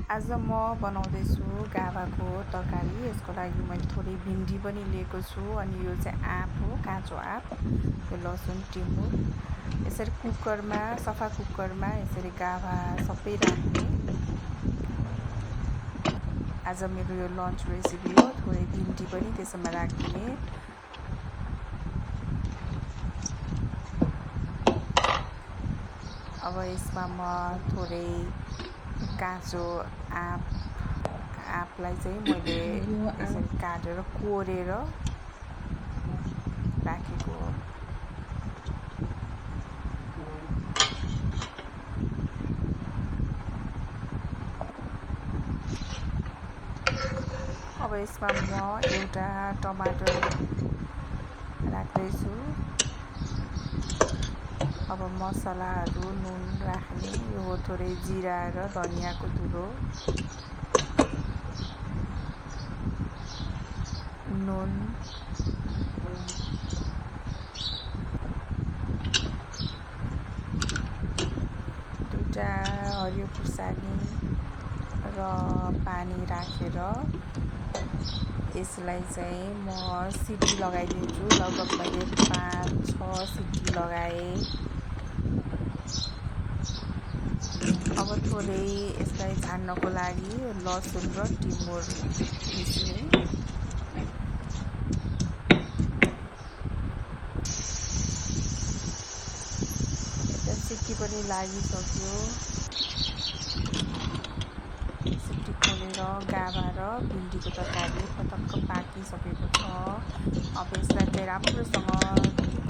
आज म बनाउँदैछु गाभाको तरकारी। यसको लागि मैले थोरै भिन्डी पनि लिएको छु अनि यो चाहिँ आँप हो, काँचो आँप, यो लसुन, टिमुर। यसरी कुकरमा, सफा कुकरमा यसरी गाभा सबै राख्ने। आज मेरो यो लन्च रेसिपी हो। थोरै भिन्डी पनि त्यसमा राखिदिने। अब यसमा म थोरै काँचो आँपलाई चाहिँ मैले यसरी काटेर कोरेर राखेको हो। अब यसमा म एउटा टमाटर राख्दैछु। अब मसलाहरू नुन राख्ने, यो थोरै जिरा र धनियाँको धुलो, नुन, दुईटा हरियो खुर्सानी र पानी राखेर यसलाई चाहिँ म सिटी लगाइदिन्छु। लगभग मैले 5-6 सिटी लगाएँ। अब थोरै यसलाई झान्नको लागि लसुन र टिमुर पिस्ने। सिटी पनि लागिसक्यो। सिटी खोलेर गाभा र भिन्डीको तरकारी पटक्क पाकिसकेको छ। अब यसलाई चाहिँ राम्रोसँग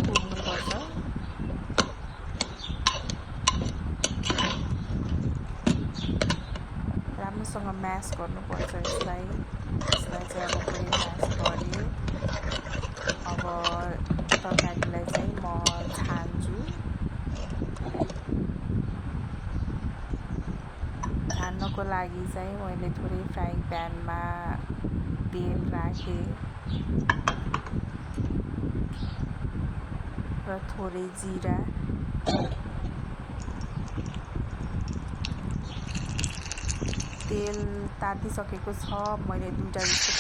कुट्नुपर्छ। राम्रोसँग म्यास गर्नुपर्छ यसलाई चाहिँ अब पुरै म्यास गरेँ। अब तरकारीलाई चाहिँ म छान्छु। छान्नको लागि चाहिँ मैले थोरै फ्राइङ प्यानमा तेल राखेँ र थोरै जिरा, तेल तातिसकेको छ। मैले 2टा जस्तो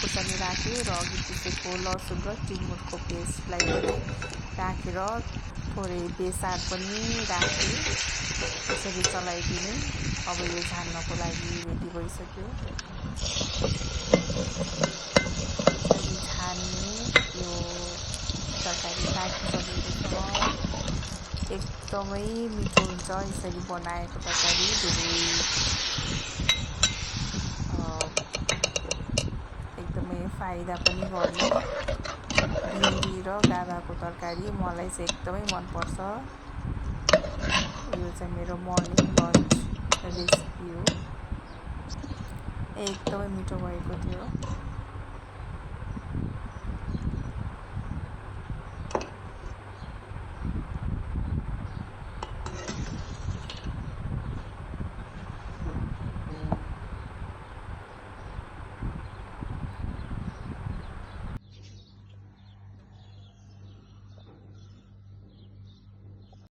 खुर्सानी राखेँ र अघि पिसेको लसुन र टिमुरको पेस्टलाई पनि राखेर थोरै बेसार पनि राखेँ। यसरी चलाइदिने। अब यो झान्नको लागि रेडी भइसक्यो। यसरी छान्ने, यो तरकारी पाकिसकेको छ। एकदमै मिठो हुन्छ यसरी बनाएको तरकारी। एकदमै फाइदा पनि गर्ने भिन्डी र गाभाको तरकारी मलाई चाहिँ एकदमै मनपर्छ। यो चाहिँ मेरो मर्निङ लन्च रेसिपी हो। एकदमै मिठो भएको थियो।